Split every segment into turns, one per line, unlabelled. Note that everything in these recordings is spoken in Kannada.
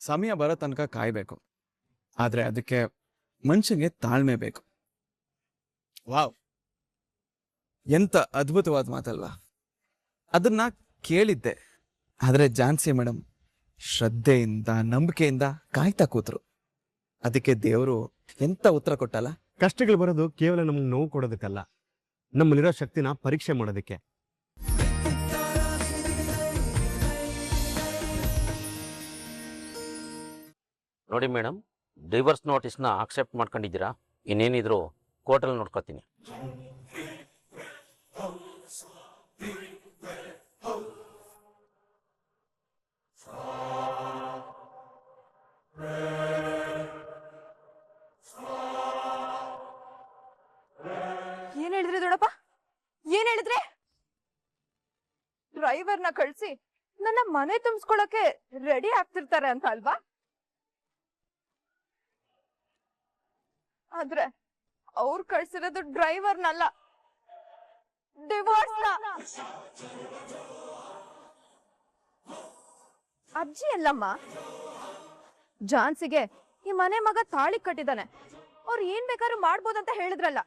ಸಮಯ ಬರೋ ತನಕ ಕಾಯ್ಬೇಕು. ಆದ್ರೆ ಅದಕ್ಕೆ ಮನುಷ್ಯನಿಗೆ ತಾಳ್ಮೆ ಬೇಕು. ವಾವ್, ಎಂತ ಅದ್ಭುತವಾದ ಮಾತಲ್ವಾ? ಅದನ್ನ ಕೇಳಿದ್ದೆ. ಆದ್ರೆ ಝಾನ್ಸಿ ಮೇಡಮ್ ಶ್ರದ್ಧೆಯಿಂದ ನಂಬಿಕೆಯಿಂದ ಕಾಯ್ತಾ ಕೂತ್ರು. ಅದಕ್ಕೆ ದೇವರು ಎಂತ ಉತ್ತರ ಕೊಟ್ಟಲ್ಲ.
ಕಷ್ಟಗಳು ಬರೋದು ಕೇವಲ ನಮ್ಗೆ ನೋವು ಕೊಡೋದಕ್ಕಲ್ಲ, ನಮ್ಮಲ್ಲಿರೋ ಶಕ್ತಿನ ಪರೀಕ್ಷೆ ಮಾಡೋದಕ್ಕೆ.
ನೋಡಿ ಮೇಡಮ್, ಡಿವೋರ್ಸ್ ನೋಟಿಸ್ನ ಆಕ್ಸೆಪ್ಟ್ ಮಾಡ್ಕೊಂಡಿದ್ದೀರಾ? ಇನ್ನೇನಿದ್ರು ಕೋರ್ಟಲ್ಲಿ ನೋಡ್ಕೊತೀನಿ.
ಏನ್ ಹೇಳಿದ್ರಿ ದೊಡ್ಡಪ್ಪ? ಏನ್ ಹೇಳಿದ್ರಿ? ಡ್ರೈವರ್ನ ಕಳ್ಸಿ ನನ್ನ ಮನೆ ತುಂಬಿಸ್ಕೊಳಕ್ಕೆ ರೆಡಿ ಆಗ್ತಿರ್ತಾರೆ ಅಂತ ಅಲ್ವಾ? ಆದ್ರೆ ಅವ್ರು ಕಳ್ಸಿರೋದು ಡ್ರೈವರ್ನಲ್ಲ, ಡಿವೋರ್ಸ್ನ. ಅಜ್ಜಿ ಅಲ್ಲಮ್ಮ, ಝಾನ್ಸಿಗೆ ಈ ಮನೆ ಮಗ ತಾಳಿ ಕಟ್ಟಿದಾನೆ, ಅವ್ರು ಏನ್ ಬೇಕಾದ್ರೂ ಮಾಡ್ಬೋದಂತ ಹೇಳಿದ್ರಲ್ಲ.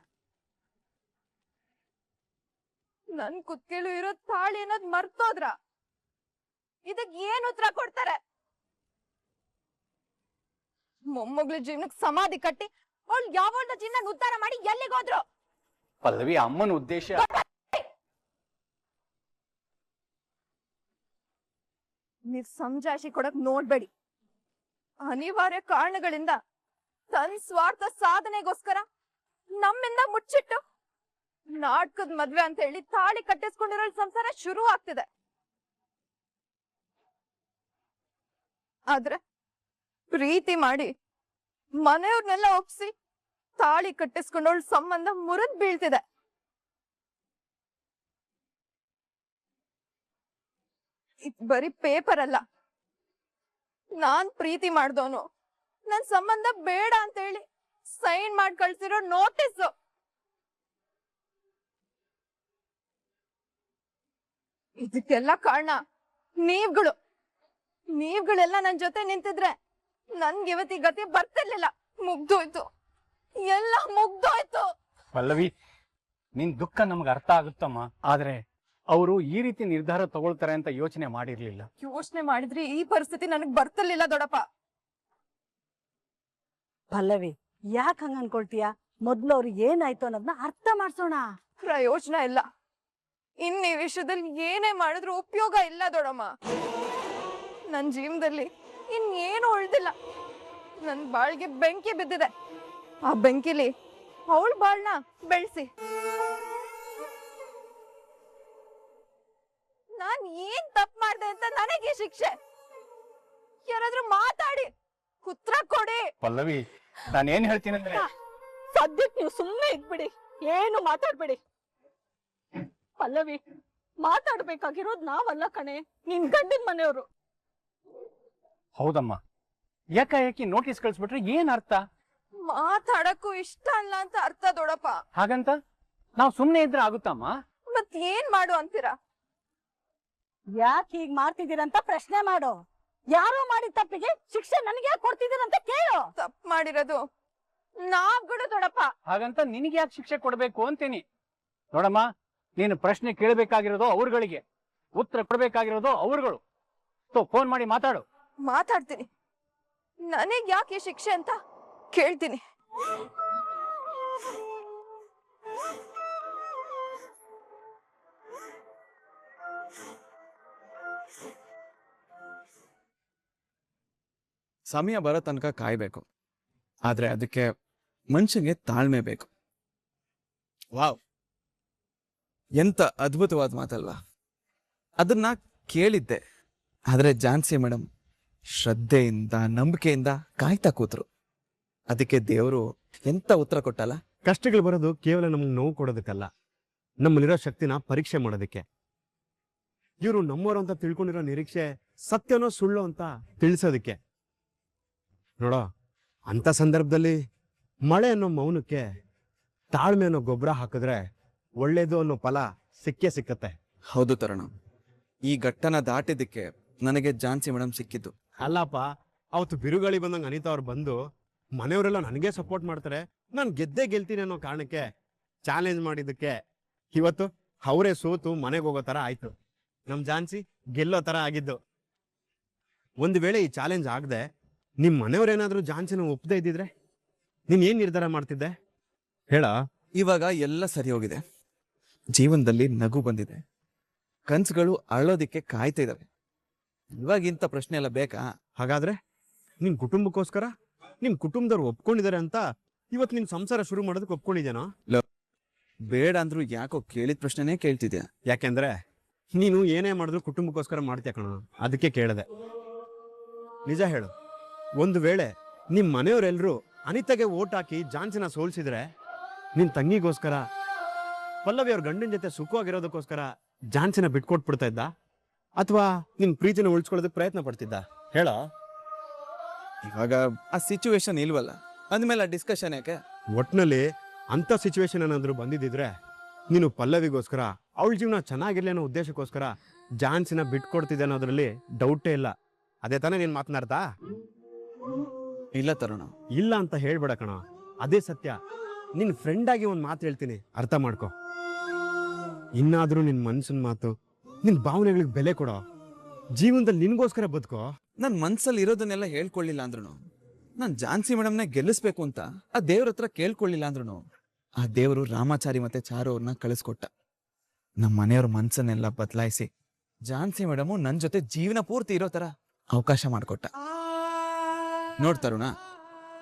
ನನ್ ಕುತ್ತಿಗೆಲು ಇರೋ ತಾಳಿ ಅನ್ನೋದ್ ಮರ್ತೋದ್ರ? ಇದಕ್ ಏನ್ ಉತ್ತರ ಕೊಡ್ತಾರೆ? ಮೊಮ್ಮಗಳ ಜೀವನಕ್ ಸಮಾಧಿ ಕಟ್ಟಿ ಅವಳು ಯಾವಳ ಜೀವನ ಉದ್ಧಾರ ಮಾಡಿ ಎಲ್ಲಿಗೋದ್ರು?
ಪಲ್ಲವಿ, ಅಮ್ಮನ ಉದ್ದೇಶ
ನೀವ್ ಸಮಜಾಯಿಷಿ ಕೊಡಕ್ ನೋಡ್ಬೇಡಿ. ಅನಿವಾರ್ಯ ಕಾರಣಗಳಿಂದ ತನ್ ಸ್ವಾರ್ಥ ಸಾಧನೆಗೋಸ್ಕರ ನಮ್ಮಿಂದ ಮುಚ್ಚಿಟ್ಟು ನಾಟಕದ ಮದ್ವೆ ಅಂತ ಹೇಳಿ ತಾಳಿ ಕಟ್ಟಿಸ್ಕೊಂಡಿರೋ ಸಂಸಾರ ಶುರು ಆಗ್ತಿದೆ. ಆದ್ರೆ ಪ್ರೀತಿ ಮಾಡಿ ಮನೆಯವ್ರನ್ನೆಲ್ಲ ಒಪ್ಸಿ ತಾಳಿ ಕಟ್ಟಿಸ್ಕೊಂಡವಳ ಸಂಬಂಧ ಮುರಿದ್ ಬೀಳ್ತಿದೆ. ಇದ್ ಬರೀ ಪೇಪರ್ ಅಲ್ಲ, ನಾನ್ ಪ್ರೀತಿ ಮಾಡ್ದವನು ನನ್ ಸಂಬಂಧ ಬೇಡ ಅಂತ ಹೇಳಿ ಸೈನ್ ಮಾಡಿ ಕಳ್ಸಿರೋ ನೋಟಿಸ್. ಇದಕ್ಕೆಲ್ಲ ಕಾರಣ ನೀವ್ಗಳೆಲ್ಲ ನನ್ ಜೊತೆ ನಿಂತಿದ್ರೆ ನನ್ಗೆ ಇವತ್ತಿ ಗತಿ ಬರ್ತಿರ್ಲಿಲ್ಲ. ಮುಗ್ದೋಯ್ತು, ಎಲ್ಲ ಮುಗ್ದೋಯ್ತು.
ಪಲ್ಲವಿ, ನಿನ್ ದುಃಖ ನಮ್ಗೆ ಅರ್ಥ ಆಗುತ್ತಮ್ಮ. ಆದ್ರೆ ಅವರು ಈ ರೀತಿ ನಿರ್ಧಾರ ತಗೊಳ್ತಾರೆ ಅಂತ ಯೋಚನೆ ಮಾಡಿರ್ಲಿಲ್ಲ.
ಯೋಚನೆ ಮಾಡಿದ್ರೆ ಈ ಪರಿಸ್ಥಿತಿ ನನಗ್ ಬರ್ತಿರ್ಲಿಲ್ಲ ದೊಡ್ಡಪ್ಪ.
ಪಲ್ಲವಿ, ಯಾಕೆ ಹಂಗ ಅನ್ಕೊಳ್ತೀಯ? ಮೊದ್ಲು ಅವ್ರಿಗೆ ಏನಾಯ್ತು ಅನ್ನೋದನ್ನ ಅರ್ಥ ಮಾಡ್ಸೋಣ.
ಪ್ರಯೋಜನ ಇಲ್ಲ. ಇನ್ ಈ ವಿಷಯದಲ್ಲಿ ಏನೇ ಮಾಡಿದ್ರು ಉಪಯೋಗ ಇಲ್ಲ ದೊಡ್ಡಮ್ಮ. ನನ್ ಜೀವನದಲ್ಲಿ ಇನ್ನೇನು ಉಳ್ದಿಲ್ಲ. ನನ್ ಬಾಳ್ಗೆ ಬೆಂಕಿ ಬಿದ್ದಿದೆ. ಆ ಬೆಂಕಿಲಿ ಅವಳ ಬಾಳ್ನ ಬೆಳೆಸಿ ನಾನ್ ಏನ್ ತಪ್ಪು ಮಾಡ್ದೆ ಅಂತ ನನಗೆ ಶಿಕ್ಷೆ. ಯಾರಾದ್ರೂ ಮಾತಾಡಿ ಉತ್ತರ ಕೊಡಿ.
ಪಲ್ಲವಿ, ನಾನೇನ್ ಹೇಳ್ತೀನಿ ಅಂದ್ರೆ,
ಸದ್ಯಕ್ಕೆ ನೀವು ಸುಮ್ಮನೆ ಇದ್ಬಿಡಿ, ಏನು ಮಾತಾಡ್ಬೇಡಿ. ಪಲ್ಲವಿ, ಮಾತಾಡ್ಬೇಕಾಗಿರೋದ್ ನಾವಲ್ಲ ಕಣೆ, ನಿನ್ ಗಂಡನ ಮನೆಯವರು.
ಹೌದಮ್ಮ, ಯಾಕಾಏಕಿ ನೋಟಿಸ್ ಕಳ್ಸ್ಬಿಟ್ರೆ ಏನ್ ಅರ್ಥ?
ಮಾತಾಡಕ್ಕೂ ಇಷ್ಟ ಅಲ್ಲ ಅಂತ ಅರ್ಥ ದೊಡ್ಡಪ್ಪ.
ಹಾಗಂತ ನಾವ್ ಸುಮ್ನೆ ಇದ್ರೆ ಆಗುತ್ತಮ್ಮ?
ಮತ್ ಏನ್ ಮಾಡು ಅಂತೀರಾ?
ಯಾಕೆ ಹೀಗ್ ಮಾಡ್ತಿದ್ದೀರಂತ ಪ್ರಶ್ನೆ ಮಾಡು. ಯಾರೋ ಮಾಡಿದ ತಪ್ಪಿಗೆ ಶಿಕ್ಷೆ ನನಗೆ ಯಾಕೆ ಕೊಡ್ತಿದ್ದೀರಂತ ಕೇಳು.
ತಪ್ಪು ಮಾಡಿರೋದು ನಾವ್ಗಳು ದೊಡ್ಡಪ್ಪ.
ಹಾಗಂತ ನಿನಗೆ ಯಾಕೆ ಶಿಕ್ಷೆ ಕೊಡ್ಬೇಕು ಅಂತೀನಿ. ನೋಡಮ್ಮ, ನೀನು ಪ್ರಶ್ನೆ ಕೇಳಬೇಕಾಗಿರೋದು ಅವ್ರಗಳಿಗೆ, ಉತ್ತರ ಕೊಡ್ಬೇಕಾಗಿರೋದು ಅವ್ರುಗಳು. ಫೋನ್ ಮಾಡಿ ಮಾತಾಡು.
ಮಾತಾಡ್ತೀನಿ. ನನಗ್ ಯಾಕೆ ಶಿಕ್ಷೆ ಅಂತ ಕೇಳ್ತೀನಿ.
ಸಮಯ ಬರೋ ತನಕ ಕಾಯ್ಬೇಕು. ಆದ್ರೆ ಅದಕ್ಕೆ ಮನುಷ್ಯನಿಗೆ ತಾಳ್ಮೆ ಬೇಕು. ವಾವ್, ಎಂತ ಅದ್ಭುತವಾದ ಮಾತಲ್ವಾ? ಅದನ್ನ ಕೇಳಿದ್ದೆ. ಆದ್ರೆ ಝಾನ್ಸಿ ಮೇಡಮ್ ಶ್ರದ್ಧೆಯಿಂದ ನಂಬಿಕೆಯಿಂದ ಕಾಯ್ತಾ ಕೂತ್ರು. ಅದಕ್ಕೆ ದೇವರು ಎಂತ ಉತ್ತರ ಕೊಟ್ಟಲ್ಲ.
ಕಷ್ಟಗಳು ಬರೋದು ಕೇವಲ ನಮ್ಗೆ ನೋವು ಕೊಡೋದಕ್ಕಲ್ಲ, ನಮ್ಮಲ್ಲಿರೋ ಶಕ್ತಿನ ಪರೀಕ್ಷೆ ಮಾಡೋದಕ್ಕೆ. ಇವರು ನಮ್ಮವರು ಅಂತ ತಿಳ್ಕೊಂಡಿರೋ ನಿರೀಕ್ಷೆ ಸತ್ಯನೋ ಸುಳ್ಳು ಅಂತ ತಿಳಿಸೋದಕ್ಕೆ. ನೋಡೋ, ಅಂತ ಸಂದರ್ಭದಲ್ಲಿ ಮಳೆ ಅನ್ನೋ ಮೌನಕ್ಕೆ ತಾಳ್ಮೆ ಅನ್ನೋ ಗೊಬ್ಬರ ಹಾಕಿದ್ರೆ ಒಳ್ಳೇದು ಅನ್ನೋ ಫಲ ಸಿಕ್ಕೇ ಸಿಕ್ಕತ್ತೆ.
ಹೌದು ತರುಣ, ಈ ಘಟ್ಟನ ದಾಟಿದ್ದಕ್ಕೆ ನನಗೆ ಝಾನ್ಸಿ ಮೇಡಮ್ ಸಿಕ್ಕಿದ್ದು.
ಅಲ್ಲಪ್ಪ, ಅವತ್ತು ಬಿರುಗಾಳಿ ಬಂದಂಗೆ ಅನಿತಾ ಅವ್ರು ಬಂದು ಮನೆಯವರೆಲ್ಲ ನನಗೆ ಸಪೋರ್ಟ್ ಮಾಡ್ತಾರೆ, ನಾನು ಗೆದ್ದೇ ಗೆಲ್ತೀನಿ ಅನ್ನೋ ಕಾರಣಕ್ಕೆ ಚಾಲೆಂಜ್ ಮಾಡಿದ್ದಕ್ಕೆ ಇವತ್ತು ಅವರೇ ಸೋತು ಮನೆಗೆ ಹೋಗೋ ಥರ ಆಯ್ತು. ನಮ್ಮ ಝಾನ್ಸಿ ಗೆಲ್ಲೋ ಥರ ಆಗಿದ್ದು. ಒಂದು ವೇಳೆ ಈ ಚಾಲೆಂಜ್ ಆಗದೆ ನಿಮ್ಮ ಮನೆಯವ್ರೇನಾದ್ರೂ ಝಾನ್ಸಿನ ಒಪ್ಪದೇ ಇದ್ದಿದ್ರೆ ನೀನ್ ಏನ್ ನಿರ್ಧಾರ ಮಾಡ್ತಿದ್ದೆ ಹೇಳ?
ಇವಾಗ ಎಲ್ಲ ಸರಿ ಹೋಗಿದೆ. ಜೀವನದಲ್ಲಿ ನಗು ಬಂದಿದೆ. ಕನ್ಸುಗಳು ಅಳೋದಿಕ್ಕೆ ಕಾಯ್ತಾ ಇದಾವೆ. ಇವಾಗ ಇಂಥ ಪ್ರಶ್ನೆ ಎಲ್ಲ ಬೇಕಾ?
ಹಾಗಾದ್ರೆ ನಿನ್ ಕುಟುಂಬಕ್ಕೋಸ್ಕರ ನಿಮ್ ಕುಟುಂಬದವ್ರು ಒಪ್ಕೊಂಡಿದ್ದಾರೆ ಅಂತ ಇವತ್ತು ನಿನ್ ಸಂಸಾರ ಶುರು ಮಾಡೋದಕ್ಕೆ ಒಪ್ಕೊಂಡಿದ್ಯಾನೋ?
ಬೇಡ ಅಂದ್ರು ಯಾಕೋ ಕೇಳಿದ ಪ್ರಶ್ನೆನೇ ಕೇಳ್ತಿದ್ಯಾ?
ಯಾಕೆಂದ್ರೆ ನೀನು ಏನೇ ಮಾಡಿದ್ರು ಕುಟುಂಬಕ್ಕೋಸ್ಕರ ಮಾಡ್ತೀಯ ಕಣ, ಅದಕ್ಕೆ ಕೇಳಿದೆ. ನಿಜ ಹೇಳು, ಒಂದು ವೇಳೆ ನಿಮ್ ಮನೆಯವರೆಲ್ಲರೂ ಅನಿತಾಗೆ ಓಟ್ ಹಾಕಿ ಝಾನ್ಸಿನ ಸೋಲ್ಸಿದ್ರೆ ನಿನ್ ತಂಗಿಗೋಸ್ಕರ ಪಲ್ಲವಿ ಅವ್ರ ಗಂಡನ ಜೊತೆ ಸುಖವಾಗಿರೋದಕ್ಕೋಸ್ಕರ ಝಾನ್ಸಿನ ಬಿಟ್ಕೊಟ್ಬಿಡ್ತಾ ಇದ್ದ, ಅಥವಾ ನಿನ್ ಪ್ರೀತಿನ ಉಳಿಸ್ಕೊಳ್ಳೋದಕ್ಕೆ ಪ್ರಯತ್ನ ಪಡ್ತಿದ್ದ ಹೇಳ?
ಇವಾಗ ಆ ಸಿಚುವೇಶನ್ ಇಲ್ವಲ್ಲ, ಅಂದ್ಮೇಲೆ ಡಿಸ್ಕಷನ್ ಯಾಕೆ?
ಒಟ್ನಲ್ಲಿ ಅಂತ ಸಿಚುವೇಶನ್ ಏನಾದ್ರು ಬಂದಿದ್ದಿದ್ರೆ ನೀನು ಪಲ್ಲವಿಗೋಸ್ಕರ ಅವಳ ಜೀವನ ಚೆನ್ನಾಗಿರ್ಲಿ ಅನ್ನೋ ಉದ್ದೇಶಕ್ಕೋಸ್ಕರ ಝಾನ್ಸಿನ ಬಿಟ್ಕೊಡ್ತಿದ್ದೆ ಅನ್ನೋದ್ರಲ್ಲಿ ಡೌಟೇ ಇಲ್ಲ. ಅದೇ ತಾನೇ ನೀನ್ ಮಾತನಾಡ್ತಾ?
ಇಲ್ಲ ತರುಣ,
ಇಲ್ಲ ಅಂತ ಹೇಳ್ಬೇಡ ಕಣ, ಅದೇ ಸತ್ಯ. ನಿನ್ ಫ್ರೆಂಡ್ ಆಗಿ ಒಂದ್ ಮಾತು ಹೇಳ್ತೀನಿ, ಅರ್ಥ ಮಾಡ್ಕೊ. ಇನ್ನಾದ್ರೂ ನಿನ್ ಮನ್ಸಿನ ಮಾತು, ನಿನ್ ಭಾವನೆಗಳಿಗೆ ಬೆಲೆ ಕೊಡೋ. ಜೀವನದಲ್ಲಿ ನಿನ್ಗೋಸ್ಕರ ಬದುಕೋ.
ನನ್ ಮನ್ಸಲ್ಲಿ ಇರೋದನ್ನೆಲ್ಲ ಹೇಳ್ಕೊಳ್ಳಿಲ್ಲ ಅಂದ್ರೂ, ನಾನ್ ಝಾನ್ಸಿ ಮೇಡಮ್ನ ಗೆಲ್ಲಿಸ್ಬೇಕು ಅಂತ ಆ ದೇವ್ರ ಹತ್ರ ಕೇಳ್ಕೊಳ್ಳಿಲ್ಲ ಅಂದ್ರೂ, ಆ ದೇವರು ರಾಮಾಚಾರಿ ಮತ್ತೆ ಚಾರು ಅವ್ರನ್ನ ಕಳಿಸ್ಕೊಟ್ಟ. ನಮ್ಮ ಮನೆಯವ್ರ ಮನ್ಸನ್ನೆಲ್ಲ ಬದಲಾಯಿಸಿ ಝಾನ್ಸಿ ಮೇಡಮು ನನ್ ಜೊತೆ ಜೀವನ ಪೂರ್ತಿ ಇರೋ ತರ ಅವಕಾಶ ಮಾಡಿಕೊಟ್ಟ. ನೋಡ್ತಾರುಣ,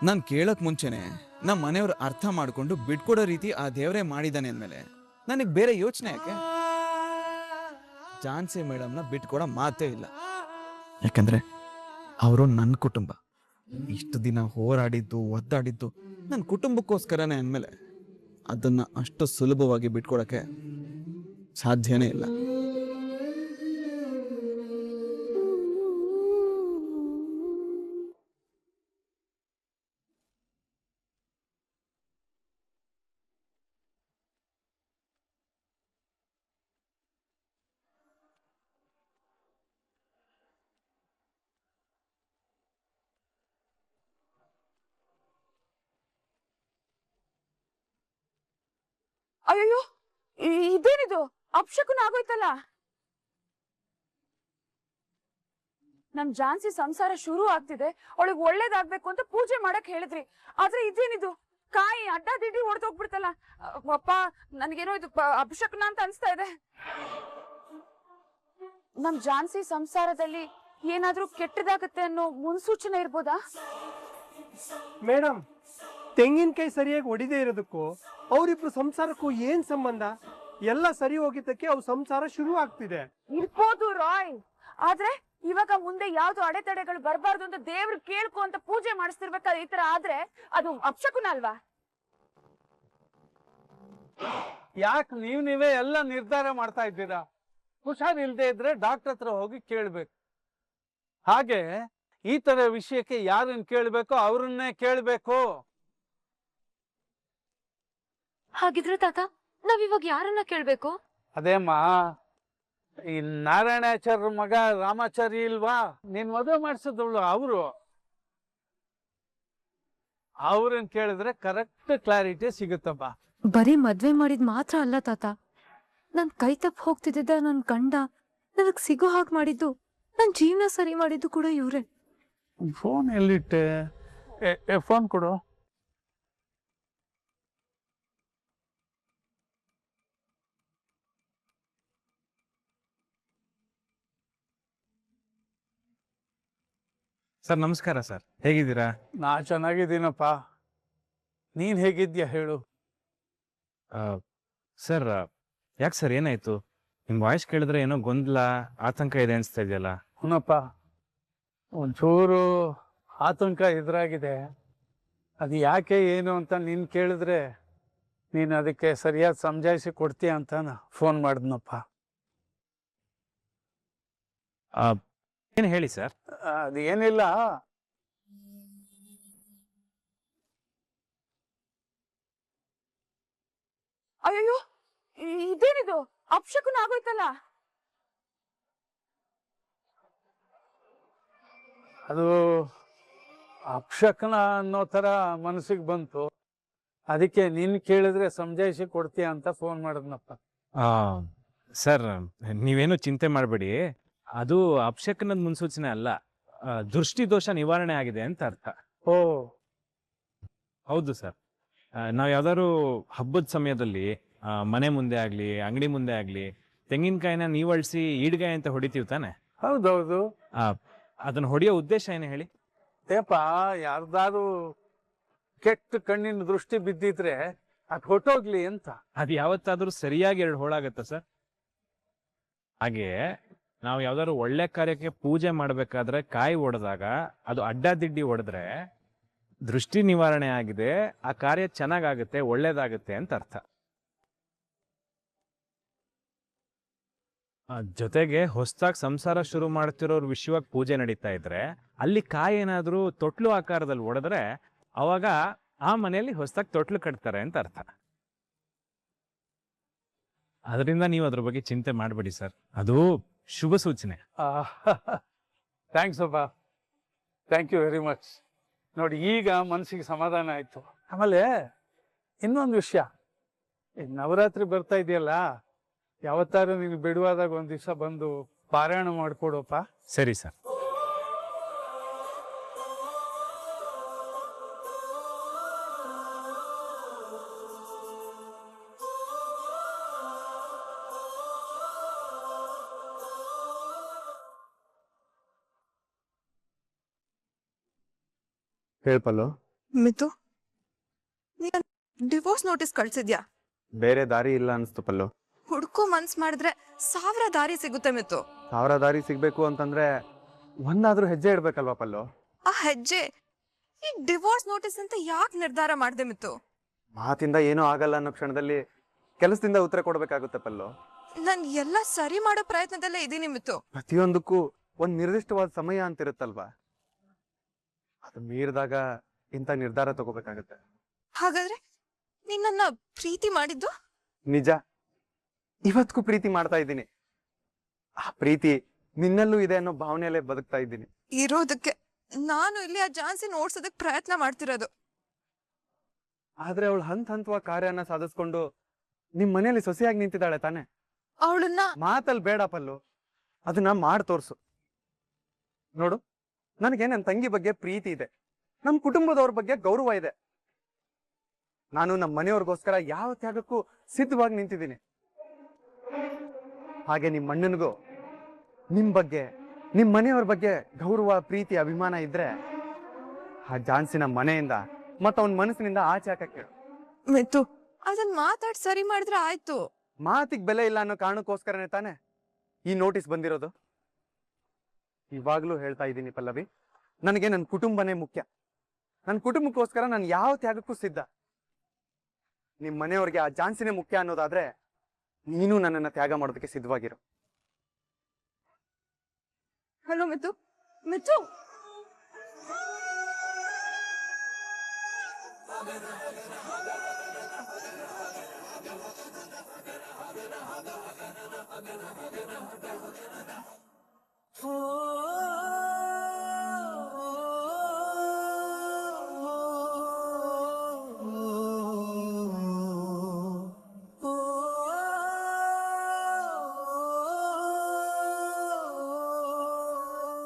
ನಾನ್ ಕೇಳಕ್ ಮುಂಚೆನೆ ನಮ್ಮ ಮನೆಯವ್ರು ಅರ್ಥ ಮಾಡ್ಕೊಂಡು ಬಿಟ್ಕೊಡೋ ರೀತಿ ಆ ದೇವರೇ ಮಾಡಿದಾನೆ ಅಂದ್ಮೇಲೆ ನನಗ್ ಬೇರೆ ಯೋಚನೆ ಯಾಕೆ? ಝಾನ್ಸಿ ಮೇಡಮ್ನ ಬಿಟ್ಕೊಡೋ ಮಾತೇ ಇಲ್ಲ. ಯಾಕಂದ್ರೆ ಅವರು ನನ್ನ ಕುಟುಂಬ. ಇಷ್ಟು ದಿನ ಹೋರಾಡಿದ್ದು ಒದ್ದಾಡಿದ್ದು ನನ್ನ ಕುಟುಂಬಕ್ಕೋಸ್ಕರನೇ ಅಂದಮೇಲೆ ಅದನ್ನ ಅಷ್ಟು ಸುಲಭವಾಗಿ ಬಿಟ್ಕೊಡಕ್ಕೆ ಸಾಧ್ಯನೇ ಇಲ್ಲ.
ಅಯ್ಯೋ, ಇದೇನಿದು? ಅಪ್ಶಕುನ ಆಗೋಯ್ತಲ್ಲ. ನಮ್ ಝಾನ್ಸಿ ಸಂಸಾರ ಶುರು ಆಗ್ತಿದೆ, ಅವಳಿಗೆ ಒಳ್ಳೇದಾಗ್ಬೇಕು ಅಂತ ಪೂಜೆ ಮಾಡಕ್ ಹೇಳಿದ್ರಿ. ಆದ್ರೆ ಇದೇನಿದು? ಕಾಯಿ ಅಡ್ಡ ದಿಡ್ಡಿ ಹೊಡೆದೋಗ್ಬಿಡ್ತಲ್ಲ. ಅಪ್ಪ, ನನ್ಗೇನೋ ಇದು ಅಪಶಕುನ ಅಂತ ಅನ್ಸ್ತಾ ಇದೆ. ನಮ್ ಝಾನ್ಸಿ ಸಂಸಾರದಲ್ಲಿ ಏನಾದ್ರೂ ಕೆಟ್ಟದಾಗತ್ತೆ ಅನ್ನೋ ಮುನ್ಸೂಚನೆ ಇರ್ಬೋದಾ?
ಮೇಡಮ್, ತೆಂಗಿನಕಾಯಿ ಸರಿಯಾಗಿ ಹೊಡಿದೇ ಇರೋದಕ್ಕೂ ಅವರಿಬ್ರು ಸಂಸಾರಕ್ಕೂ ಏನ್ ಸಂಬಂಧ? ಎಲ್ಲ ಸರಿ ಹೋಗಿದ್ದಕ್ಕೆ ಅವ್ರ ಸಂಸಾರ ಶುರು ಆಗ್ತಿದೆ.
ಇರ್ಬೋದು ರಾಯ್, ಆದ್ರೆ ಇವಾಗ ಮುಂದೆ ಯಾವ್ದು ಅಡೆತಡೆಗಳು ಬರಬಾರ್ದು ಅಂತ ದೇವ್ರು ಕೇಳ್ಕೊ ಅಂತ ಪೂಜೆ ಮಾಡಿಸ್ತಿರ್ಬೇಕಾದ್ರೆ ಈ ತರ ಆದ್ರೆ ಅದು ಅಪಶಕುನ ಅಲ್ವಾ?
ಯಾಕೆ ನೀವೇ ಎಲ್ಲ ನಿರ್ಧಾರ ಮಾಡ್ತಾ ಇದ್ದೀರಾ? ಹುಷಾರಿಲ್ದೇ ಇದ್ರೆ ಡಾಕ್ಟರ್ ಹತ್ರ ಹೋಗಿ ಕೇಳ್ಬೇಕು. ಹಾಗೆ ಈ ತರ ವಿಷಯಕ್ಕೆ ಯಾರನ್ನ ಕೇಳ್ಬೇಕೋ ಅವ್ರನ್ನೇ ಕೇಳ್ಬೇಕು.
ಹಾಗಿದ್ರೆ ತಾತ, ನಾವಿವಾಗ ಯಾರನ್ನ ಕೇಳ್ಬೇಕು?
ಅದೇಮ್ಮ, ಈ ನಾರಾಯಣಾಚಾರ್ಯ ಮಗ ರಾಮಾಚಾರಿ ಇಲ್ವಾ, ನೀನ್ ಮದುವೆ ಮಾಡಿಸಿದವಳು ಅವ್ರನ್ನ ಕೇಳಿದ್ರೆ ಕರೆಕ್ಟ್ ಕ್ಲಾರಿಟಿ ಸಿಗುತ್ತಪ್ಪ.
ಬರೀ ಮದ್ವೆ ಮಾಡಿದ್ ಮಾತ್ರ ಅಲ್ಲ ತಾತ, ನನ್ ಕೈ ತಪ್ಪ ಹೋಗ್ತಿದ್ದ ನನ್ ಗಂಡ ನನಗ್ ಸಿಗೋ ಹಾಗೆ ಮಾಡಿದ್ದು, ನನ್ ಜೀವನ ಸರಿ ಮಾಡಿದ್ದು ಕೂಡ ಇವ್ರೆ.
ಫೋನ್ ಎಲ್ಲಿಟ್ಟೆ? ಫೋನ್ ಕೊಡು.
ಸರ್ ನಮಸ್ಕಾರ ಸರ್, ಹೇಗಿದ್ದೀರಾ?
ನಾ ಚೆನ್ನಾಗಿದ್ದೀನಪ್ಪ, ನೀನ್ ಹೇಗಿದ್ಯಾ ಹೇಳು.
ಸರ್ ಯಾಕೆ ಸರ್, ಏನಾಯ್ತು? ನಿಮ್ಮ ವಾಯ್ಸ್ ಕೇಳಿದ್ರೆ ಏನೋ ಗೊಂದಲ ಆತಂಕ ಇದೆ ಅನಿಸ್ತಾ ಇದೆಯಲ್ಲ?
ಹುನಪ್ಪ, ಒಂಚೂರು ಆತಂಕ ಎದುರಾಗಿದೆ. ಅದು ಯಾಕೆ ಏನು ಅಂತ ನೀನು ಕೇಳಿದ್ರೆ ನೀನು ಅದಕ್ಕೆ ಸರಿಯಾದ ಸಮಜಾಯಿಸಿ ಕೊಡ್ತೀಯ ಅಂತ ಫೋನ್ ಮಾಡಿದ್ನಪ್ಪ.
ಏನು ಹೇಳಿ ಸರ್.
ಅದೇನಿಲ್ಲ,
ಅಯ್ಯೋ, ಇದೇನಿದು? ಅಪಶಕುನ ಆಗೋಯ್ತಲ್ಲ.
ಅದು ಅಪಶಕನ ಅನ್ನೋ ಥರ ಮನಸ್ಸಿಗೆ ಬಂತು. ಅದಕ್ಕೆ ನೀನು ಕೇಳಿದ್ರೆ ಸಮಜಾಯಿಸಿ ಕೊಡ್ತೀಯ ಅಂತ ಫೋನ್ ಮಾಡಿದ್ನಪ್ಪ.
ಸರ್, ನೀವೇನು ಚಿಂತೆ ಮಾಡಬೇಡಿ. ಅದು ಅಪಶಕನದ ಮುನ್ಸೂಚನೆ ಅಲ್ಲ, ದೃಷ್ಟಿ ದೋಷ ನಿವಾರಣೆ ಆಗಿದೆ ಅಂತ ಅರ್ಥ.
ಓ,
ಹೌದು ಸರ್. ನಾವು ಯಾವ್ದಾದ್ರು ಹಬ್ಬದ ಸಮಯದಲ್ಲಿ ಮನೆ ಮುಂದೆ ಆಗಲಿ ಅಂಗಡಿ ಮುಂದೆ ಆಗಲಿ ತೆಂಗಿನಕಾಯಿನ ನೀವಳಿಸಿ ಈಡ್ಗಾಯಿ ಅಂತ ಹೊಡಿತೀವಿ ತಾನೆ?
ಹೌದೌದು.
ಅದನ್ನ ಹೊಡೆಯೋ ಉದ್ದೇಶ ಏನು ಹೇಳಿ?
ಏಪ, ಯಾರ್ದಾರು ಕೆಟ್ಟ ಕಣ್ಣಿನ ದೃಷ್ಟಿ ಬಿದ್ದಿದ್ರೆ ಅದು ಹೊಟ್ಟೋಗ್ಲಿ ಅಂತ.
ಅದು ಯಾವತ್ತಾದ್ರೂ ಸರಿಯಾಗಿ 2 ಹೋಳಾಗತ್ತ ಸರ್? ಹಾಗೆ ನಾವು ಯಾವ್ದಾದ್ರು ಒಳ್ಳೆ ಕಾರ್ಯಕ್ಕೆ ಪೂಜೆ ಮಾಡ್ಬೇಕಾದ್ರೆ ಕಾಯಿ ಒಡೆದಾಗ ಅದು ಅಡ್ಡದಿಡ್ಡಿ ಹೊಡೆದ್ರೆ ದೃಷ್ಟಿ ನಿವಾರಣೆ ಆಗಿದೆ, ಆ ಕಾರ್ಯ ಚೆನ್ನಾಗಾಗುತ್ತೆ, ಒಳ್ಳೇದಾಗುತ್ತೆ ಅಂತ ಅರ್ಥ. ಜೊತೆಗೆ ಹೊಸದಾಗಿ ಸಂಸಾರ ಶುರು ಮಾಡ್ತಿರೋರ್ ವಿಷಯವಾಗಿ ಪೂಜೆ ನಡೀತಾ ಇದ್ರೆ ಅಲ್ಲಿ ಕಾಯಿ ಏನಾದ್ರೂ ತೊಟ್ಲು ಆಕಾರದಲ್ಲಿ ಒಡೆದ್ರೆ ಅವಾಗ ಆ ಮನೆಯಲ್ಲಿ ಹೊಸದಾಗಿ ತೊಟ್ಲು ಕಟ್ತಾರೆ ಅಂತ ಅರ್ಥ. ಅದರಿಂದ ನೀವು ಅದ್ರ ಬಗ್ಗೆ ಚಿಂತೆ ಮಾಡಬೇಡಿ ಸರ್, ಅದು ಶುಭ ಸೂಚನೆ.
ಥ್ಯಾಂಕ್ಸ್ ಅಪ್ಪ, ಥ್ಯಾಂಕ್ ಯು ವೆರಿ ಮಚ್. ನೋಡಿ, ಈಗ ಮನಸ್ಸಿಗೆ ಸಮಾಧಾನ ಆಯ್ತು. ಆಮೇಲೆ ಇನ್ನೊಂದು ವಿಷಯ, ಈ ನವರಾತ್ರಿ ಬರ್ತಾ ಇದೆಯಲ್ಲ, ಯಾವತ್ತಾರು ನೀನು ಬಿಡುವಾದಾಗ ಒಂದ್ ದಿವಸ ಬಂದು ಪಾರಾಯಣ ಮಾಡ್ಕೊಡಪ್ಪ.
ಸರಿ ಸರ್.
ಹೇಳ್ಪಲ್ಲು,
ಮಿತು, ನೀನ್ ಡಿವೋರ್ಸ್ ನೋಟಿಸ್ ಕಳ್ಸಿದ್ಯಾ?
ಬೇರೆ ದಾರಿ ಇಲ್ಲ ಅನ್ಸ್ತು ಪಲ್ಲು.
ಹುಡ್ಕೋ ಮನ್ಸ್ ಮಾಡಿದ್ರೆ 1000 ದಾರಿ ಸಿಗುತ್ತೆ ಮಿತು.
1000 ದಾರಿ ಸಿಗ್ಬೇಕು ಅಂತಂದ್ರೆ ಒಂದಾದ್ರೂ ಹೆಜ್ಜೆ ಇಡ್ಬೇಕಲ್ವಾ ಪಲ್ಲು?
ಆ ಹೆಜ್ಜೆ ಈ ಡಿವೋರ್ಸ್ ನೋಟಿಸ್ ಅಂತ ಯಾಕೆ ನಿರ್ಧಾರ ಮಾಡ್ದೆ ಮಿತು?
ಮಾತಿಂದ ಏನೂ ಆಗಲ್ಲ ಅನ್ನೋ ಕ್ಷಣದಲ್ಲಿ ಕೆಲಸದಿಂದ ಉತ್ತರ ಕೊಡ್ಬೇಕಾಗುತ್ತೆ ಪಲ್ಲು.
ನಾನ್ ಎಲ್ಲ ಸರಿ ಮಾಡೋ ಪ್ರಯತ್ನದಲ್ಲೇ ಇದೀನಿ ಮಿತು.
ಪ್ರತಿಯೊಂದಕ್ಕೂ ಒಂದ್ ನಿರ್ದಿಷ್ಟವಾದ ಸಮಯ ಅಂತಿರುತ್ತಲ್ವಾ, ಅದು ಮೀರಿದಾಗ ಇಂಥ ನಿರ್ಧಾರ ತಗೋಬೇಕಾಗುತ್ತೆ.
ಹಾಗಾದ್ರೆ ನೀನ್ ನನ್ನ ಪ್ರೀತಿ ಮಾಡಿದ್ದು?
ನಿಜ, ಇವತ್ತಿಗೂ ಪ್ರೀತಿ ಮಾಡ್ತಾ ಇದ್ದೀನಿ. ಆ ಪ್ರೀತಿ ನಿನ್ನಲ್ಲೂ ಇದೆ ಅನ್ನೋ ಭಾವನೆಯಲ್ಲೇ ಬದುಕ್ತಾ ಇದ್ದೀನಿ.
ಇರೋದಕ್ಕೆ ನಾನು ಇಲ್ಲಿ ಆ ಝಾನ್ಸಿ ಓಡ್ಸೋದಕ್ ಪ್ರಯತ್ನ ಮಾಡ್ತಿರೋದು.
ಆದ್ರೆ ಅವಳು ಹಂತವಾಗಿ ಕಾರ್ಯನ ಸಾಧಿಸ್ಕೊಂಡು ನಿಮ್ ಮನೆಯಲ್ಲಿ ಸೊಸೆಯಾಗಿ ನಿಂತಿದ್ದಾಳೆ ತಾನೆ?
ಅವಳನ್ನ
ಮಾತಲ್ಲಿ ಬೇಡ ಪಲ್ಲು, ಅದನ್ನ ಮಾಡಿ ತೋರ್ಸು. ನೋಡು, ನನಗೆ ನನ್ನ ತಂಗಿ ಬಗ್ಗೆ ಪ್ರೀತಿ ಇದೆ, ನಮ್ ಕುಟುಂಬದವ್ರ ಬಗ್ಗೆ ಗೌರವ ಇದೆ. ನಾನು ನಮ್ಮ ಮನೆಯವ್ರಿಗೋಸ್ಕರ ಯಾವ ತ್ಯಾಗಕ್ಕೂ ಸಿದ್ಧವಾಗಿ ನಿಂತಿದ್ದೀನಿ. ಹಾಗೆ ನಿಮ್ಮ ಅಣ್ಣನಿಗೂ ನಿಮ್ ಬಗ್ಗೆ, ನಿಮ್ ಮನೆಯವ್ರ ಬಗ್ಗೆ ಗೌರವ, ಪ್ರೀತಿ, ಅಭಿಮಾನ ಇದ್ರೆ ಆ ಝಾನ್ಸಿನ ಮನೆಯಿಂದ ಮತ್ತ ಅವನ ಮನಸ್ಸಿನಿಂದ ಆಚೆ ಹಾಕಕ್ ಕೇಳು.
ಮಿತು, ಅದನ್ನ ಮಾತಾಡ್ ಸರಿ ಮಾಡಿದ್ರೆ ಆಯ್ತು.
ಮಾತಿಗೆ ಬೆಲೆ ಇಲ್ಲ ಅನ್ನೋ ಕಾರಣಕ್ಕೋಸ್ಕರನೇ ತಾನೆ ಈ ನೋಟಿಸ್ ಬಂದಿರೋದು. ಇವಾಗ್ಲೂ ಹೇಳ್ತಾ ಇದ್ದೀನಿ ಪಲ್ಲವಿ, ನನಗೆ ನನ್ನ ಕುಟುಂಬನೇ ಮುಖ್ಯ. ನನ್ನ ಕುಟುಂಬಕ್ಕೋಸ್ಕರ ನಾನು ಯಾವ ತ್ಯಾಗಕ್ಕೂ ಸಿದ್ಧ. ನಿಮ್ ಮನೆಯವ್ರಿಗೆ ಆ ಝಾನ್ಸಿನೇ ಮುಖ್ಯ ಅನ್ನೋದಾದ್ರೆ ನೀನು ನನ್ನನ್ನ ತ್ಯಾಗ ಮಾಡೋದಕ್ಕೆ ಸಿದ್ಧವಾಗಿರು.
ಹಲೋ ಮಿತು, ಮಿತು.
Oh